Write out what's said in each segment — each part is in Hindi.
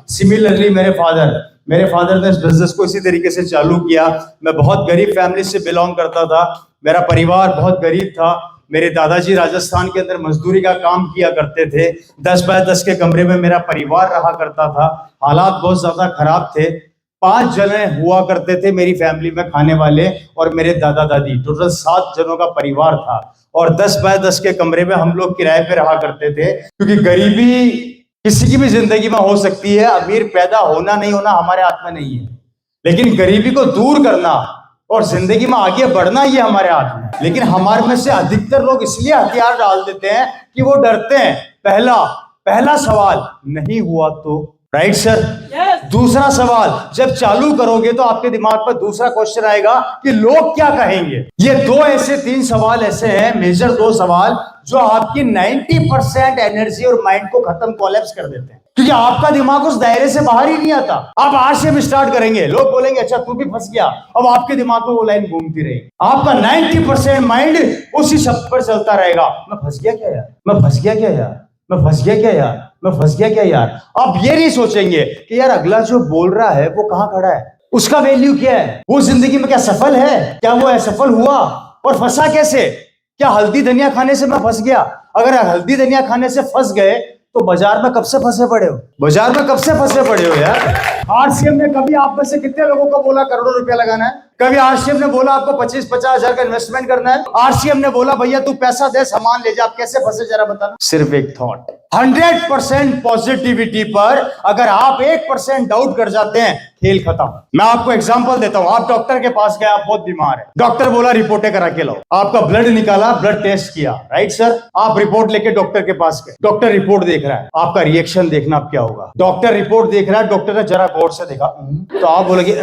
सिमिलरली मेरे फादर ने इस बिजनेस को इसी तरीके से चालू किया। मैं बहुत गरीब फैमिली से बिलोंग करता था, मेरा परिवार बहुत गरीब था। मेरे दादाजी राजस्थान के अंदर मजदूरी का काम किया करते थे। 10 बाय 10 के कमरे में मेरा परिवार रहा करता था। हालात बहुत ज्यादा खराब थे। 5 जने हुआ करते थे मेरी फैमिली में खाने वाले, और मेरे दादा दादी, टोटल 7 जनों का परिवार था। और 10 बाय 10 के कमरे में हम लोग किराए पे रहा करते थे, क्योंकि गरीबी किसी की भी जिंदगी में हो सकती है। अमीर पैदा होना नहीं होना हमारे हाथ में नहीं है, लेकिन गरीबी को दूर करना और जिंदगी में आगे बढ़ना ये हमारे हाथ में। लेकिन हमारे में से अधिकतर लोग इसलिए हथियार डाल देते हैं कि वो डरते हैं। पहला सवाल, नहीं हुआ तो? Right sir. दूसरा सवाल, जब चालू करोगे तो आपके दिमाग पर दूसरा क्वेश्चन आएगा कि लोग क्या कहेंगे। ये 3 सवाल ऐसे हैं, मेजर 2 सवाल, जो आपकी 90% एनर्जी और माइंड को खत्म, कोलैप्स कर देते हैं, क्योंकि आपका दिमाग उस दायरे से बाहर ही नहीं आता। आप आज से भी स्टार्ट करेंगे, लोग बोलेंगे अच्छा तू भी फंस गया, अब आपके दिमाग में वो लाइन घूमती रहेगी। आपका 90% माइंड उसी शब्द पर चलता रहेगा, मैं फंस गया क्या यार, मैं फंस गया क्या यार, मैं फंस गया क्या यार, मैं फंस गया क्या यार। आप ये नहीं सोचेंगे कि यार अगला जो बोल रहा है वो कहां खड़ा है, उसका वैल्यू क्या है, वो जिंदगी में क्या सफल है, क्या वो असफल हुआ, और फंसा कैसे। क्या हल्दी धनिया खाने से मैं फंस गया? अगर हल्दी धनिया खाने से फंस गए तो बाजार में कब से फंसे पड़े हो, बाजार में कब से फंसे पड़े हो यार। आरसीएम ने कभी आप में से कितने लोगों को बोला करोड़ों रुपया लगाना है? कभी आरसीएम ने बोला आपको 25-50 हजार का इन्वेस्टमेंट करना है? आरसीएम ने बोला भैया तू पैसा दे सामान ले जा? आप कैसे फंसे जरा बताना। सिर्फ एक थॉट। 100% पॉजिटिविटी पर अगर आप 1% डाउट कर जाते हैं, खेल खत्म। मैं आपको एग्जांपल देता हूं। आप डॉक्टर के पास गए, आप बहुत बीमार है, डॉक्टर बोला रिपोर्टें करा के लाओ। आपका ब्लड निकाला, ब्लड टेस्ट किया, राइट सर। आप रिपोर्ट लेके डॉक्टर के पास गए, डॉक्टर रिपोर्ट देख रहा है, आपका रिएक्शन देखना अब क्या होगा। डॉक्टर रिपोर्ट देख रहा है, डॉक्टर ने जरा गौर से देखा, तो आप बोलोगे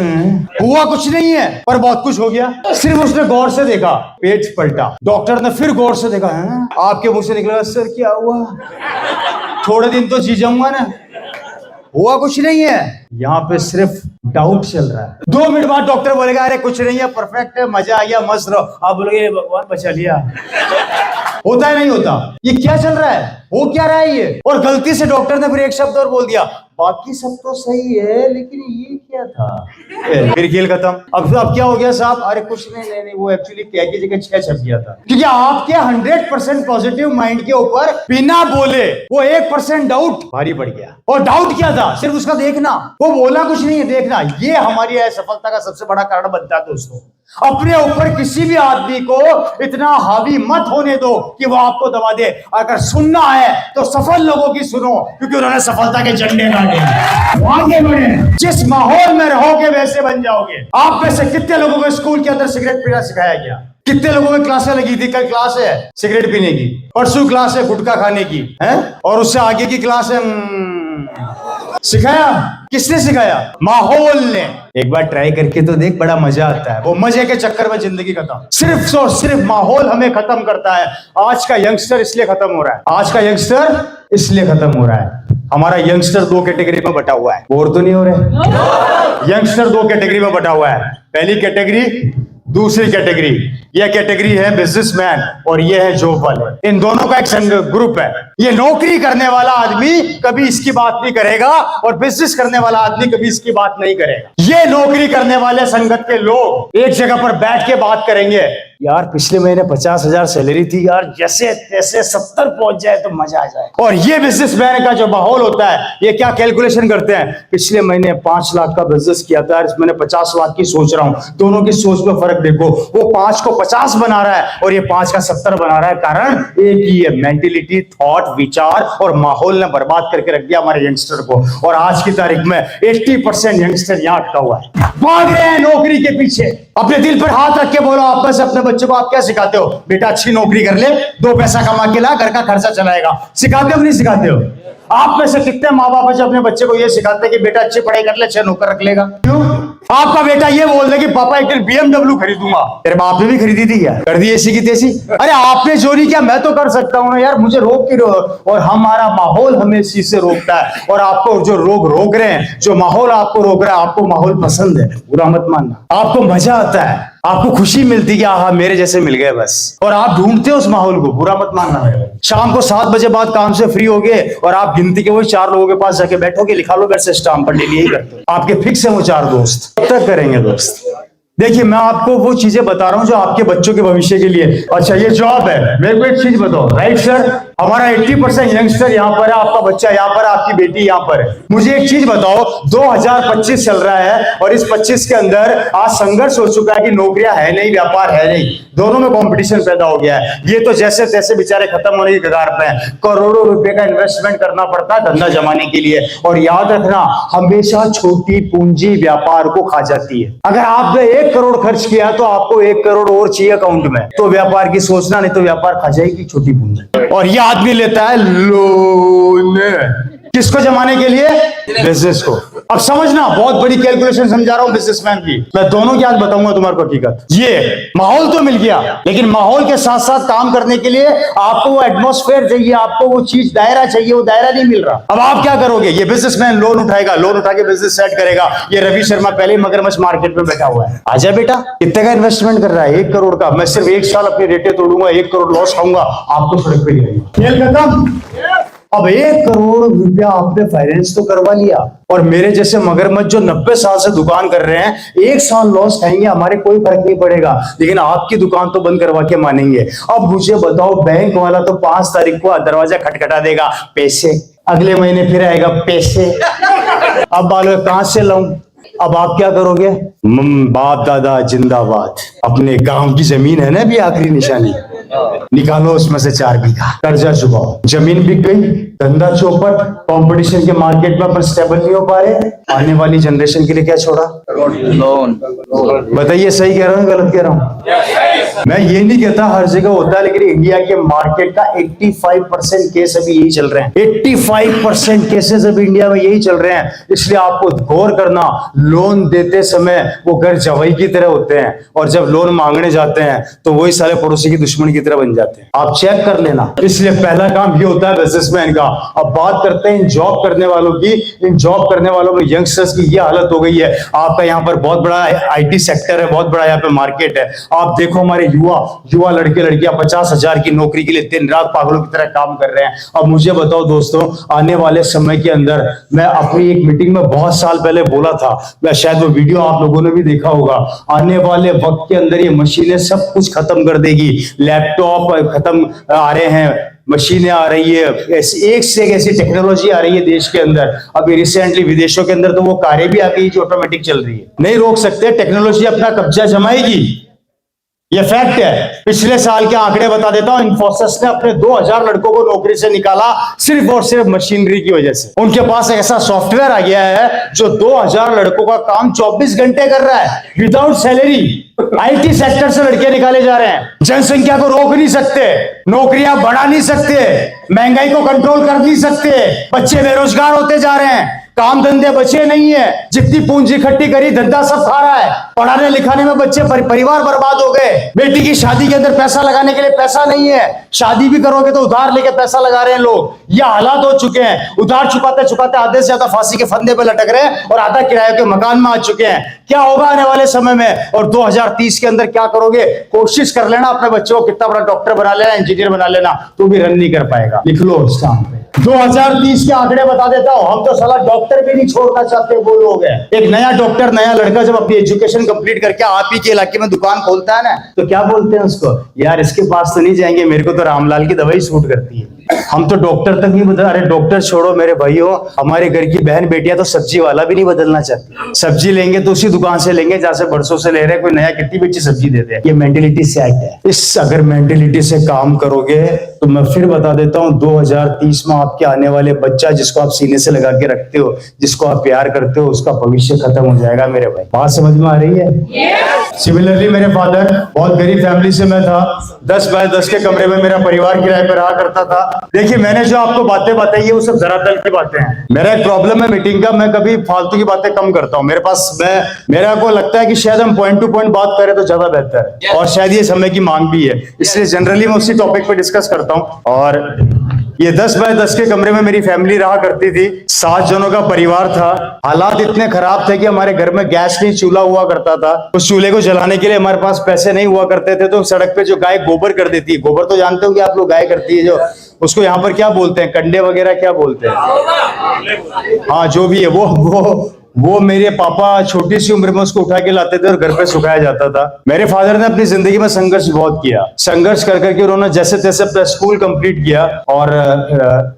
हुआ कुछ नहीं है पर बहुत कुछ हो गया। सिर्फ उसने गौर से देखा, पेट पलटा, डॉक्टर ने फिर गौर से देखा, आपके मुंह से निकला सर क्या हुआ, थोड़े दिन तो जी जाऊंगा ना, हुआ कुछ नहीं है। यहाँ पे सिर्फ डाउट चल रहा है। 2 मिनट बाद डॉक्टर बोलेगा अरे कुछ नहीं है, परफेक्ट है, मजा आ गया, मस्त रहो। आप बोलोगे भगवान बचा लिया। होता है नहीं होता? ये क्या चल रहा है, हो क्या रहा है ये। और गलती से डॉक्टर ने फिर एक शब्द और बोल दिया, बाकी सब तो सही है लेकिन ये क्या था, फिर खेल खत्म। अब क्या हो गया साहब? अरे कुछ नहीं, वो एक्चुअली क्या की जगह 6 छप गया था, क्योंकि आपके 100% पॉजिटिव माइंड के ऊपर बिना बोले वो 1% डाउट भारी पड़ गया। और डाउट क्या था? सिर्फ उसका देखना, वो बोला कुछ नहीं है, देखना। ये हमारी असफलता का सबसे बड़ा कारण बनता है दोस्तों। अपने ऊपर किसी भी आदमी को इतना हावी मत होने दो कि वो आपको दबा दे। अगर सुनना है तो सफल लोगों की सुनो, क्योंकि उन्होंने सफलता के झंडे गाड़े। आगे बढ़े, जिस माहौल में रहोगे वैसे बन जाओगे। आप में से कितने लोगों को स्कूल के अंदर सिगरेट पीना सिखाया गया? कितने लोगों की क्लासें लगी थी? कल क्लास है सिगरेट पीने की, परसों क्लास है गुटखा खाने की, है, और उससे आगे की क्लास है सिखाया। किसने सिखाया? माहौल ने। एक बार ट्राई करके तो देख, बड़ा मजा आता है। वो मजे के चक्कर में जिंदगी खत्म। सिर्फ और सिर्फ माहौल हमें खत्म करता है। आज का यंगस्टर इसलिए खत्म हो रहा है, आज का यंगस्टर इसलिए खत्म हो रहा है। हमारा यंगस्टर 2 कैटेगरी में बटा हुआ है। बोर तो नहीं हो रहे? यंगस्टर 2 कैटेगरी में बटा हुआ है। पहली कैटेगरी, दूसरी कैटेगरी। यह कैटेगरी है बिजनेसमैन और यह है जॉब वाले। इन दोनों का एक संग ग्रुप है। ये नौकरी करने वाला आदमी कभी इसकी बात नहीं करेगा और बिजनेस करने वाला आदमी कभी इसकी बात नहीं करेगा। ये नौकरी करने वाले संगत के लोग एक जगह पर बैठ के बात करेंगे, यार पिछले महीने 50,000 सैलरी थी यार, जैसे तैसे 70 पहुंच जाए तो मजा आ जाए। और ये बिजनेसमैन का जो माहौल होता है, ये क्या कैलकुलेशन करते हैं, पिछले महीने 5 लाख का बिजनेस किया था, इस महीने 50 लाख की सोच रहा हूं। दोनों की सोच में फर्क देखो, वो 5 को 50 बना रहा है और ये 5 का 70 बना रहा है। कारण एक ही है, मेंटेलिटी, थॉट, विचार और माहौल ने बर्बाद करके रख दिया हमारे यंगस्टर को। और आज की तारीख में 80% यंगस्टर यहाँ अटका हुआ है, भाग रहे हैं नौकरी के पीछे। अपने दिल पर हाथ रख के बोलो, आप में से अपने बच्चे को आप क्या सिखाते हो? बेटा अच्छी नौकरी कर ले, 2 पैसा कमा के ला, घर का खर्चा चलाएगा। सिखाते हो नहीं सिखाते हो? आप में से कितने माँ बाप है जो अपने बच्चे को ये सिखाते हैं कि बेटा अच्छी पढ़ाई कर ले, 6 नौकर रख लेगा? क्यों? आपका बेटा ये बोल दे कि पापा एक दिन BMW खरीदूंगा। तेरे बाप ने भी खरीदी थी क्या? कर दी ऐसी की तैसी। अरे आपने जो नहीं किया मैं तो कर सकता हूँ ना यार, मुझे रोक क्यों? और हमारा माहौल हमें इस चीज से रोकता है। और आपको जो लोग रोक रहे हैं, जो माहौल आपको रोक रहा है, आपको माहौल पसंद है, बुरा मत मानना। आपको मजा आता है, आपको खुशी मिलती कि हाँ मेरे जैसे मिल गए बस, और आप ढूंढते हो उस माहौल को, बुरा मत मानना है। शाम को 7 बजे बाद काम से फ्री हो गए और आप गिनती के वही 4 लोगों के पास जाके बैठोगे, लिखा लो मेरे से स्टाम्प पर, डेली यही करते हो। आपके फिक्स है वो 4 दोस्त, कब तक करेंगे दोस्त? देखिए मैं आपको वो चीजें बता रहा हूं जो आपके बच्चों के भविष्य के लिए। अच्छा ये जॉब है, मेरे को एक चीज बताओ, राइट सर, हमारा 80% यंगस्टर यहाँ पर है, आपका बच्चा यहाँ पर है, आपकी बेटी यहाँ पर है। मुझे एक चीज बताओ, 2025 चल रहा है और इस 25 के अंदर आज संघर्ष हो चुका है कि नौकरियां है नहीं, व्यापार है नहीं, दोनों में कंपटीशन पैदा हो गया है। ये तो जैसे तैसे बेचारे खत्म होने की कगार पे हैं। करोड़ों रुपए का इन्वेस्टमेंट करना पड़ता है धंधा जमाने के लिए, और याद रखना हमेशा छोटी पूंजी व्यापार को खा जाती है। अगर आपने 1 करोड़ खर्च किया तो आपको 1 करोड़ और चाहिए अकाउंट में, तो व्यापार की सोचना, नहीं तो व्यापार खा जाएगी छोटी पूंजी। और ये आदमी लेता है लोन, किसको जमाने के लिए? बिजनेस को। अब समझना, बहुत बड़ी कैलकुलेशन समझा रहा हूं बिजनेसमैन की। मैं दोनों की आज बताऊंगा तुम्हारे को हकीकत। ये माहौल तो मिल गया, लेकिन माहौल के साथ साथ काम करने के लिए आपको वो एटमॉस्फेयर चाहिए, आपको वो चीज दायरा चाहिए, वो दायरा नहीं मिल रहा। अब आप क्या करोगे? ये बिजनेसमैन लोन उठाएगा, लोन उठा के बिजनेस सेट करेगा। ये रवि शर्मा पहले ही मगरमच्छ मार्केट में बैठा हुआ है। आजा बेटा, कितने का इन्वेस्टमेंट कर रहा है? 1 करोड़ का। मैं सिर्फ 1 साल अपनी रेटे तोड़ूंगा, 1 करोड़ लॉस खाऊंगा, आपको सड़क पे ले आएंगे। खेल खत्म। अब 1 करोड़ रुपया आपने फाइनेंस तो करवा लिया, और मेरे जैसे मगरमच्छ जो 90 साल से दुकान कर रहे हैं, 1 साल लॉस खाएंगे, हमारे कोई फर्क नहीं पड़ेगा, लेकिन आपकी दुकान तो बंद करवा के मानेंगे। अब मुझे बताओ, बैंक वाला तो 5 तारीख को दरवाजा खटखटा देगा, पैसे, अगले महीने फिर आएगा पैसे। अब बालो कहां से लाऊं? अब आप क्या करोगे? बाप दादा जिंदाबाद, अपने गांव की जमीन है ना भी आखिरी निशानी, निकालो उसमें से 4 बीघा, कर्जा चुकाओ। जमीन बिक गई, धंधा चौपट, कंपटीशन के मार्केट में अपन स्टेबल नहीं हो पा रहे, आने वाली जनरेशन के लिए क्या छोड़ा? लोन। बताइए सही कह रहा हूँ गलत कह रहा हूँ? मैं ये नहीं कहता हर जगह होता है, लेकिन इंडिया के मार्केट का 85% केस अभी यही चल रहे हैं। 85% केसेस अभी इंडिया में यही चल रहे हैं। इसलिए आपको गौर करना, लोन देते समय वो घर जवाई की तरह होते हैं, और जब लोन मांगने जाते हैं तो वही साले पड़ोसी की दुश्मन की तरह बन जाते हैं। आप चेक कर लेना। इसलिए पहला काम ये होता है बिजनेसमैन का। अब बात करते हैं इन जॉब करने वालों की। इन जॉब करने वालों में यंगस्टर्स की ये हालत हो गई है। आपका यहाँ पर बहुत बड़ा आईटी सेक्टर है, बहुत बड़ा यहाँ पे मार्केट है। आप देखो हमारे युवा लड़के लड़कियां 50,000 की नौकरी के लिए दिन रात पागलों की तरह काम कर रहे हैं। अब मुझे बताओ दोस्तों, आने वाले समय के अंदर, मैं अपनी एक मीटिंग में बहुत साल पहले बोला था, मैं शायद वो वीडियो आप लोगों ने भी देखा होगा, आने वाले वक्त के अंदर ये मशीनें सब कुछ खत्म कर देगी। लैपटॉप खत्म आ रहे हैं, मशीनें आ रही है, ऐसी एक से एक ऐसी टेक्नोलॉजी आ रही है देश के अंदर। अभी रिसेंटली विदेशों के अंदर तो वो कारें भी आ गई जो ऑटोमेटिक चल रही है। नहीं रोक सकते, टेक्नोलॉजी अपना कब्जा जमाएगी, ये फैक्ट है। पिछले साल के आंकड़े बता देता हूं, इन्फोसिस ने अपने 2000 लड़कों को नौकरी से निकाला सिर्फ और सिर्फ मशीनरी की वजह से। उनके पास एक ऐसा सॉफ्टवेयर आ गया है जो 2000 लड़कों का काम 24 घंटे कर रहा है विदाउट सैलरी। आईटी सेक्टर से लड़के निकाले जा रहे हैं। जनसंख्या को रोक नहीं सकते, नौकरियां बढ़ा नहीं सकते, महंगाई को कंट्रोल कर नहीं सकते, बच्चे बेरोजगार होते जा रहे हैं, काम धंधे बचे नहीं है, जितनी पूंजी इकट्ठी करी धंधा सब खा रहा है, पढ़ाने लिखाने में बच्चे परिवार बर्बाद हो गए, बेटी की शादी के अंदर पैसा लगाने के लिए पैसा नहीं है, शादी भी करोगे तो उधार लेके पैसा लगा रहे हैं लोग। ये हालात हो चुके हैं। उधार चुकाते चुकाते आधे से ज्यादा फांसी के फंदे पे लटक रहे हैं और आधा किराए के मकान में आ चुके हैं। क्या होगा आने वाले समय में और 2030 के अंदर क्या करोगे? कोशिश कर लेना अपने बच्चों को कितना बड़ा डॉक्टर बना लेना, इंजीनियर बना लेना, तू भी रन नहीं कर पाएगा। लिख लो स्टाम्प पे। 2030 के आंकड़े बता देता हूं, हम तो साला डॉक्टर भी नहीं छोड़ना चाहते वो लोग हैं। एक नया डॉक्टर, नया लड़का जब अपनी एजुकेशन कंप्लीट करके आप ही के इलाके में दुकान खोलता है ना, तो क्या बोलते हैं उसको? यार इसके पास तो नहीं जाएंगे, मेरे को तो रामलाल की दवाई सूट करती है। हम तो डॉक्टर तक नहीं बदल। अरे डॉक्टर छोड़ो मेरे भाइयों, हमारे घर की बहन बेटियां तो सब्जी वाला भी नहीं बदलना चाहती। सब्जी लेंगे तो उसी दुकान से लेंगे जहां से बरसों से ले रहे हैं, कोई नया कितनी भी अच्छी सब्जी देते हैं। ये मेंटेलिटी सेट है। इस अगर मेंटेलिटी से काम करोगे तो मैं फिर बता देता हूं, 2030 में आपके आने वाले बच्चा जिसको आप सीने से लगा के रखते हो, जिसको आप प्यार करते हो, उसका भविष्य खत्म हो जाएगा मेरे भाई। बात समझ में आ रही है? सिमिलरली मेरे फादर, बहुत गरीब फैमिली से मैं था। 10 बाय 10 के कमरे में मेरा परिवार किराए पर रहा करता था। देखिए मैंने जो आपको बातें बताई है वो सब जरा दल की बातें हैं। मेरा एक प्रॉब्लम है मीटिंग का, मैं कभी फालतू की बातें कम करता हूँ। मेरा को लगता है कि शायद हम पॉइंट टू पॉइंट बात करें तो ज्यादा बेहतर है, और शायद ये समय की मांग भी है, इसलिए जनरली मैं उसी टॉपिक पे डिस्कस करता हूँ। और ये 10 बाय 10 के कमरे में मेरी फैमिली रहा करती थी। 7 जनों का परिवार था। हालात इतने खराब थे कि हमारे घर में गैस नहीं, चूल्हा हुआ करता था। उस चूल्हे को जलाने के लिए हमारे पास पैसे नहीं हुआ करते थे, तो सड़क पे जो गाय गोबर कर देती है, गोबर तो जानते हो कि आप लोग, गाय करती है जो, उसको यहाँ पर क्या बोलते हैं, कंडे वगैरह क्या बोलते हैं, हाँ जो भी है, वो मेरे पापा छोटी सी उम्र में उसको उठा के लाते थे और घर पे सुखाया जाता था। मेरे फादर ने अपनी जिंदगी में संघर्ष बहुत किया। संघर्ष कर करके उन्होंने जैसे तैसे अपना स्कूल कंप्लीट किया और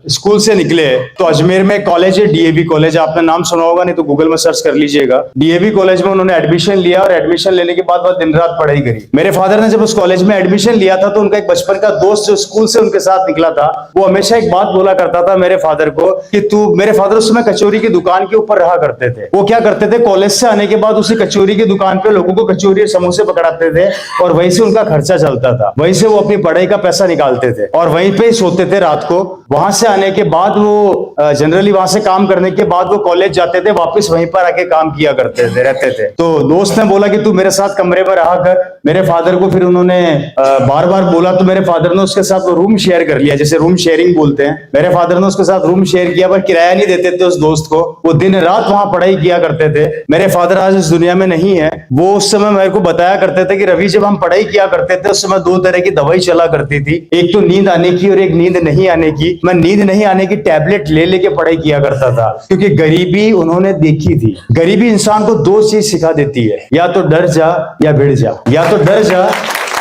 स्कूल से निकले तो अजमेर में कॉलेज है, डीएवी कॉलेज, आपने नाम सुना होगा, नहीं तो गूगल में सर्च कर लीजिएगा। डीएवी कॉलेज में उन्होंने एडमिशन लिया और एडमिशन लेने के बाद दिन रात पढ़ाई करी। मेरे फादर ने जब उस कॉलेज में एडमिशन लिया था तो उनका एक बचपन का दोस्त जो स्कूल से उनके साथ निकला था, वो हमेशा एक बात बोला करता था मेरे फादर को कि तू, मेरे फादर उस समय कचौरी की दुकान के ऊपर रहा करते थे। वो क्या करते थे, कॉलेज से आने के बाद उसी कचौरी की दुकान पे लोगों को कचौरी और समोसे पकड़ाते थे और वहीं से उनका खर्चा चलता था। वहीं से वो अपनी पढ़ाई का पैसा निकालते थे और वहीं पे ही सोते थे रात को। वहां से आने के बाद वो जनरली वहां से काम करने के बाद वो कॉलेज जाते थे, वापस वहीं पर आके काम किया करते थे, रहते थे। तो दोस्त ने बोला कि तू मेरे साथ कमरे में रहा कर। मेरे फादर को फिर उन्होंने बार बार बोला तो मेरे फादर ने उसके साथ वो रूम शेयर कर लिया, जैसे रूम शेयरिंग बोलते हैं। मेरे फादर ने उसके साथ रूम शेयर किया, पर किराया नहीं देते थे उस दोस्त को। वो दिन रात वहां पढ़ाई किया करते थे। मेरे फादर आज इस दुनिया में नहीं है। वो उस समय मेरे को बताया करते थे कि रवि, जब हम पढ़ाई किया करते थे उस समय 2 तरह की दवाई चला करती थी, एक तो नींद आने की और एक नींद नहीं आने की। मैं नींद नहीं आने की टैबलेट ले लेके पढ़ाई किया करता था, क्योंकि गरीबी उन्होंने देखी थी। गरीबी इंसान को 2 चीज सिखा देती है, या तो डर जा या भिड़ जा, या तो डर जा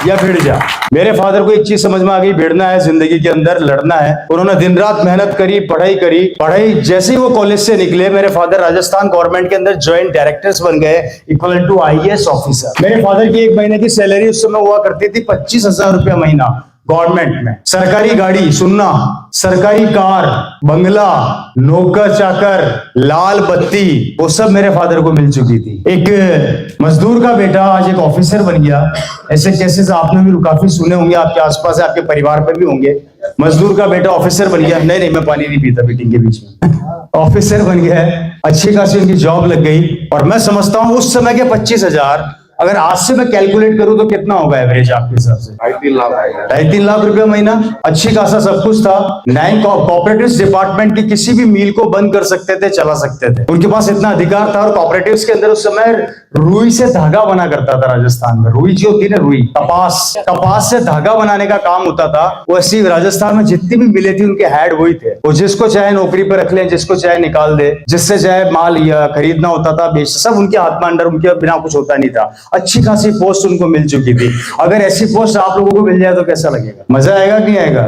या भिड़ जा। मेरे फादर को एक चीज समझ में आ गई, भिड़ना है जिंदगी के अंदर, लड़ना है। उन्होंने दिन रात मेहनत करी, पढ़ाई करी। पढ़ाई जैसे ही वो कॉलेज से निकले, मेरे फादर राजस्थान गवर्नमेंट के अंदर ज्वाइंट डायरेक्टर्स बन गए, इक्वल टू आईएएस ऑफिसर। मेरे फादर की 1 महीने की सैलरी उस समय हुआ करती थी 25,000 रुपया महीना गवर्नमेंट में। सरकारी गाड़ी, सुनना, सरकारी कार, बंगला, नौकर चाकर, लाल बत्ती, वो सब मेरे फादर को मिल चुकी थी। एक मजदूर का बेटा आज एक ऑफिसर बन गया। ऐसे केसेस आपने भी काफी सुने होंगे, आपके आसपास, आपके परिवार पे भी होंगे। मजदूर का बेटा ऑफिसर बन गया। नहीं, मैं पानी नहीं पीता मीटिंग के बीच में। ऑफिसर बन गया है, अच्छी खासी उनकी जॉब लग गई। और मैं समझता हूं उस समय के 25,000 अगर आज से मैं कैलकुलेट करूं तो कितना होगा एवरेज आपके हिसाब से? 2.5 लाख आएगा। 2.5 लाख रुपया महीना। अच्छी खासा सब कुछ था। 9 कोऑपरेटिव्स डिपार्टमेंट की किसी भी मील को बंद कर सकते थे, चला सकते थे, उनके पास इतना अधिकार था। और कोऑपरेटिव्स के अंदर उस समय रुई से धागा बना करता था राजस्थान में। रुई जो होती है ना, रुई, कपास से धागा बनाने का काम होता था। वैसी राजस्थान में जितनी भी मिले थी उनके हेड वही थे। वो जिसको चाहे नौकरी पर रख ले, जिसको चाहे निकाल दे, जिससे चाहे माल या खरीदना होता था, बेच, सब उनके हाथ में अंडर, उनके बिना कुछ होता नहीं था। अच्छी खासी पोस्ट उनको मिल चुकी थी। अगर ऐसी पोस्ट आप लोगों को मिल जाए तो कैसा लगेगा? मजा आएगा कि नहीं आएगा?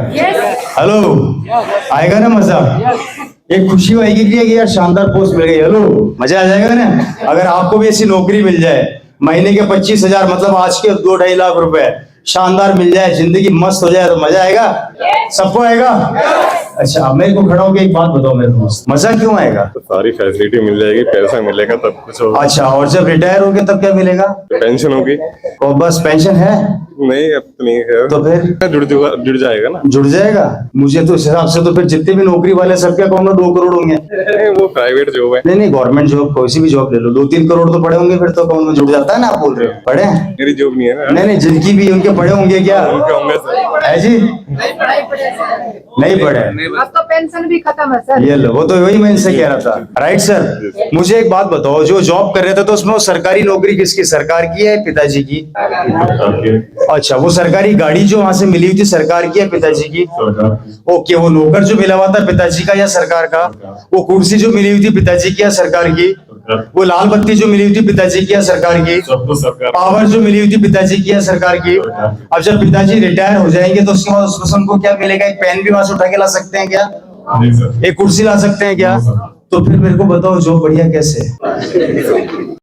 हेलो, आएगा ना मजा? एक खुशी आएगी कि यार शानदार पोस्ट मिल गई। हेलो, मजा आ जाएगा ना? अगर आपको भी ऐसी नौकरी मिल जाए, महीने के 25,000, मतलब आज के 2-2.5 लाख रुपए शानदार मिल जाए, जिंदगी मस्त हो जाए, तो मजा आएगा? सबको आएगा? अच्छा, मेरे को खड़ा होकर एक बात बताओ मेरे दोस्त, मजा क्यों आएगा? तो सारी फैसिलिटी मिल जाएगी, पैसा मिलेगा, तब कुछ होगा। अच्छा, और जब रिटायर होगे तब क्या मिलेगा? पेंशन होगी। और बस पेंशन है? नहीं, अब तो नहीं है। तो फिर जुड़ जाएगा ना। जुड़ जाएगा। मुझे तो इस हिसाब से तो फिर जितने भी नौकरी वाले सबके अकाउंट में 2 करोड़ होंगे। नहीं, वो प्राइवेट जॉब है। नहीं, गवर्नमेंट जॉब, कोई सी भी जॉब ले लो, 2-3 करोड़ तो पड़े होंगे, फिर तो अकाउंट में जुड़ जाता है ना। आप बोल रहे हो पड़े हैं? मेरी जॉब नहीं है ना। नहीं, जिनकी भी उनके पड़े होंगे क्या? उनके होंगे सर। है जी? नहीं पड़े। अब तो पेंशन भी खत्म है सर। ये लो, वो तो वही मैं इनसे कह रहा था। राइट सर, मुझे एक बात बताओ, जो जॉब कर रहे थे तो उसमें वो सरकारी नौकरी किसकी, सरकार की है पिताजी की? अच्छा, वो सरकारी गाड़ी जो वहां से मिली हुई थी सरकार की है पिताजी की? ओके, वो नौकर जो मिला हुआ था पिताजी का या सरकार का? वो कुर्सी जो मिली हुई थी पिताजी की या सरकार की? वो लाल बत्ती जो मिली हुई थी पिताजी की या सरकार की? पावर जो मिली हुई थी पिताजी की या सरकार की? अब जब पिताजी रिटायर हो जाएंगे तो उसके बाद उसमें उनको क्या मिलेगा? एक पेन भी वहां से उठा के ला सकते हैं क्या? एक कुर्सी ला सकते हैं क्या? तो फिर मेरे को बताओ, जो बढ़िया कैसे?